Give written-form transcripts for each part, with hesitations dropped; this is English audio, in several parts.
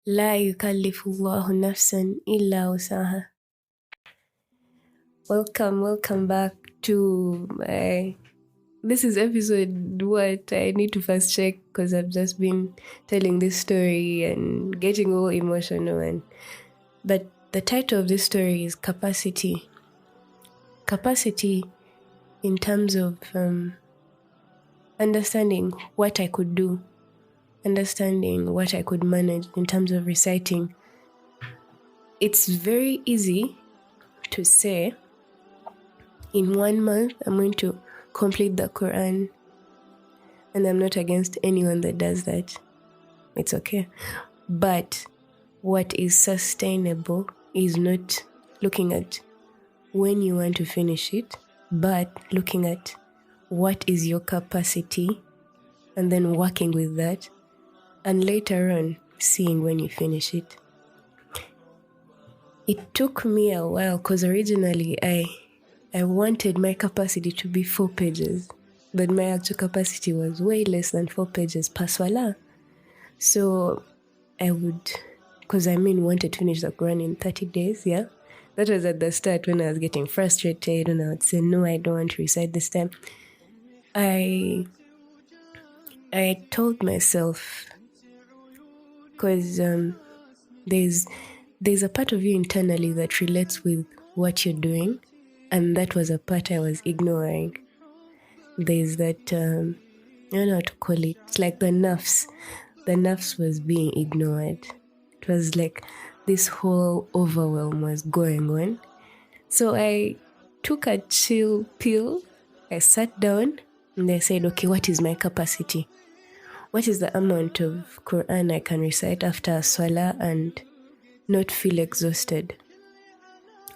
لا يكلف الله نفسا إلا وسعها. Welcome back to this is episode what? I need to first check because I've just been telling this story and getting all emotional but the title of this story is Capacity. Capacity in terms of understanding what I could do, understanding what I could manage in terms of reciting. It's very easy to say in 1 month I'm going to complete the Quran, and I'm not against anyone that does that. It's okay. But what is sustainable is not looking at when you want to finish it, but looking at what is your capacity and then working with that, and later on seeing when you finish it. It took me a while because originally I wanted my capacity to be 4 pages, but my actual capacity was way less than 4 pages per swala. So I would, because wanted to finish the Quran in 30 days, yeah? That was at the start when I was getting frustrated and I would say, no, I don't want to recite this time. I told myself, because there's a part of you internally that relates with what you're doing, and that was a part I was ignoring. There's that, I don't know how to call it. It's like the nerves. The nerves was being ignored. It was like this whole overwhelm was going on. So I took a chill pill. I sat down and I said, okay, what is my capacity? What is the amount of Quran I can recite after a swala and not feel exhausted?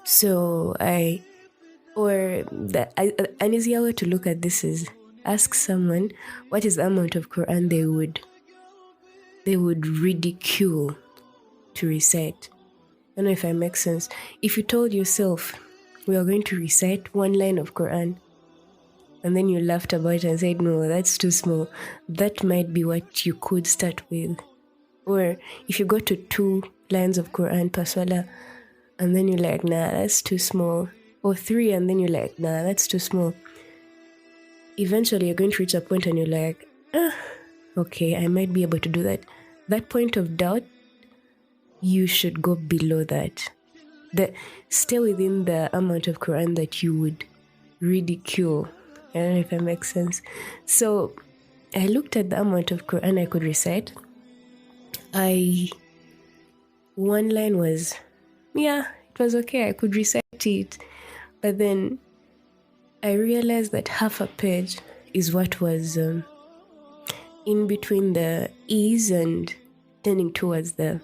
So an easier way to look at this is ask someone what is the amount of Quran they would ridicule to recite. I don't know if I make sense. If you told yourself, we are going to recite 1 line of Quran, and then you laughed about it and said, no, that's too small, that might be what you could start with. Or if you go to 2 lines of Quran per swala, and then you're like, nah, that's too small. Or 3, and then you're like, nah, that's too small. Eventually, you're going to reach a point and you're like, okay, I might be able to do that. That point of doubt, you should go below that. Stay within the amount of Quran that you would ridicule. I don't know if that makes sense. So I looked at the amount of Quran I could recite. 1 line was, it was okay, I could recite it. But then I realized that half a page is what was in between the ease and tending towards the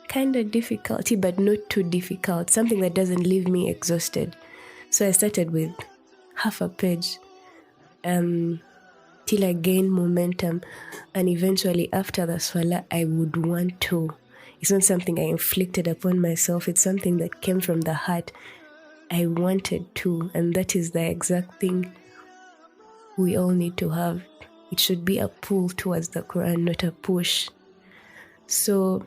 kind of difficulty, but not too difficult, something that doesn't leave me exhausted. So I started with half a page till I gained momentum, and eventually after the swala I would want to. It's not something I inflicted upon myself, it's something that came from the heart. I wanted to, and that is the exact thing we all need to have. It should be a pull towards the Quran, not a push. So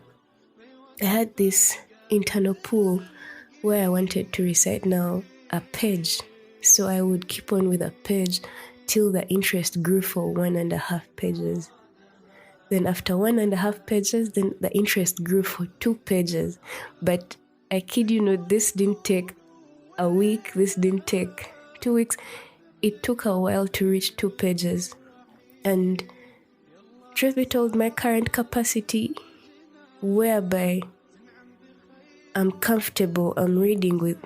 I had this internal pull where I wanted to recite now a page. So I would keep on with a page till the interest grew for 1.5 pages. Then after 1.5 pages, then the interest grew for 2 pages. But I kid you not, this didn't take a week, this didn't take 2 weeks. It took a while to reach 2 pages. And truth be told, my current capacity, whereby I'm comfortable, I'm reading with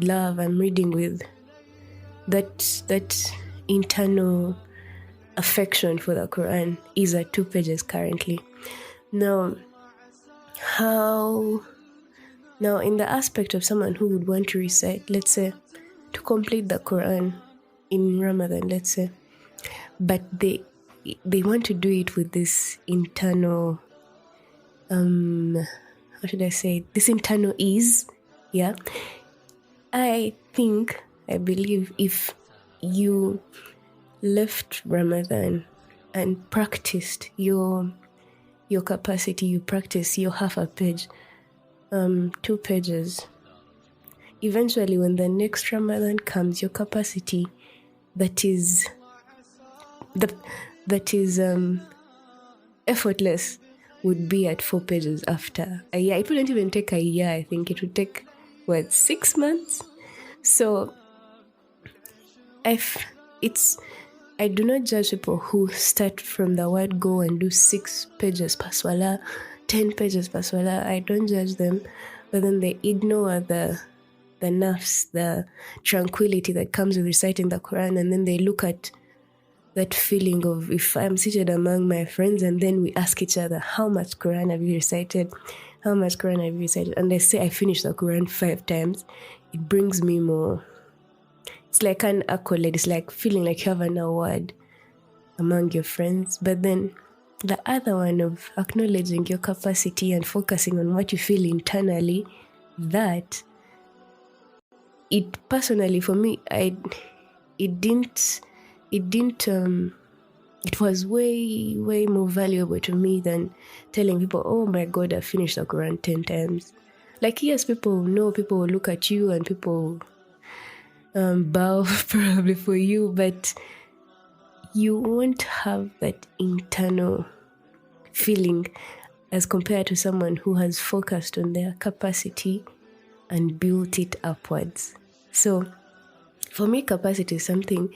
love, I'm reading with that internal affection for the Quran, is at 2 pages currently. Now in the aspect of someone who would want to recite, let's say, to complete the Quran in Ramadan, let's say, but they want to do it with this internal, this internal ease, yeah. I believe if you left Ramadan and practiced your your capacity, you practice your half a page, 2 pages. Eventually, when the next Ramadan comes, your capacity that is effortless would be at 4 pages after a year. It wouldn't even take a year. I think it would take 6 months. So I do not judge people who start from the word go and do 6 pages per swala, 10 pages per swala. I don't judge them, but then they ignore the nafs, the tranquility that comes with reciting the Quran, and then they look at that feeling of, if I'm seated among my friends and then we ask each other, how much Quran have you recited? How much Quran have you recited? And they say I finished the Quran 5 times. It brings me more. It's like an accolade. It's like feeling like you have an award among your friends. But then the other one of acknowledging your capacity and focusing on what you feel internally, that it personally for me, it was way more valuable to me than telling people, oh my God, I finished the Quran 10 times. Like, yes, people know, people will look at you and people bow probably for you, but you won't have that internal feeling as compared to someone who has focused on their capacity and built it upwards. So for me, capacity is something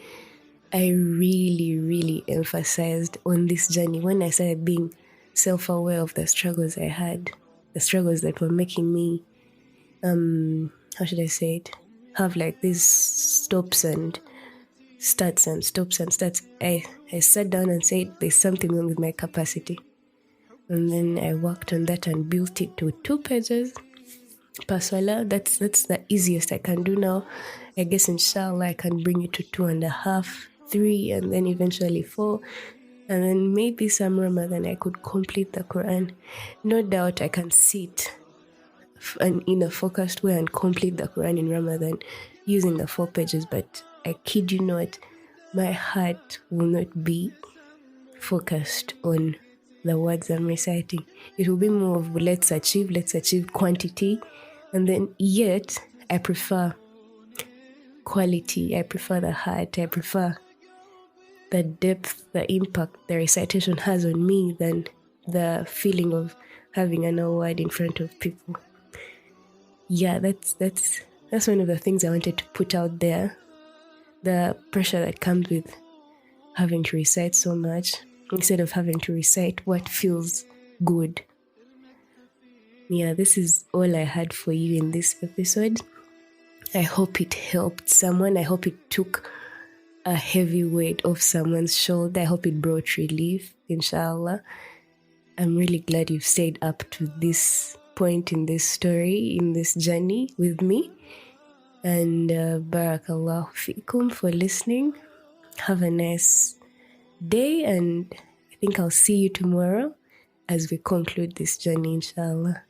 I really emphasized on this journey when I started being self-aware of the struggles I had, the struggles that were making me, how should I say it, have like these stops and starts. I sat down and said, there's something wrong with my capacity. And then I worked on that and built it to 2 pages per swala. That's the easiest I can do now. I guess inshallah I can bring it to 2.5, 3, and then eventually 4. And then maybe some Ramadan I could complete the Quran. No doubt I can sit in a focused way and complete the Quran in Ramadan using the 4 pages, but I kid you not, my heart will not be focused on the words I'm reciting. It will be more of let's achieve quantity, and then yet I prefer quality, I prefer the heart, I prefer the depth, the impact the recitation has on me than the feeling of having an award in front of people. Yeah, that's one of the things I wanted to put out there. The pressure that comes with having to recite so much instead of having to recite what feels good. Yeah, this is all I had for you in this episode. I hope it helped someone. I hope it took a heavy weight off someone's shoulder. I hope it brought relief, inshallah. I'm really glad you've stayed up to this point in this story, in this journey with me. And barakallahu fikum for listening. Have a nice day, and I think I'll see you tomorrow as we conclude this journey, inshallah.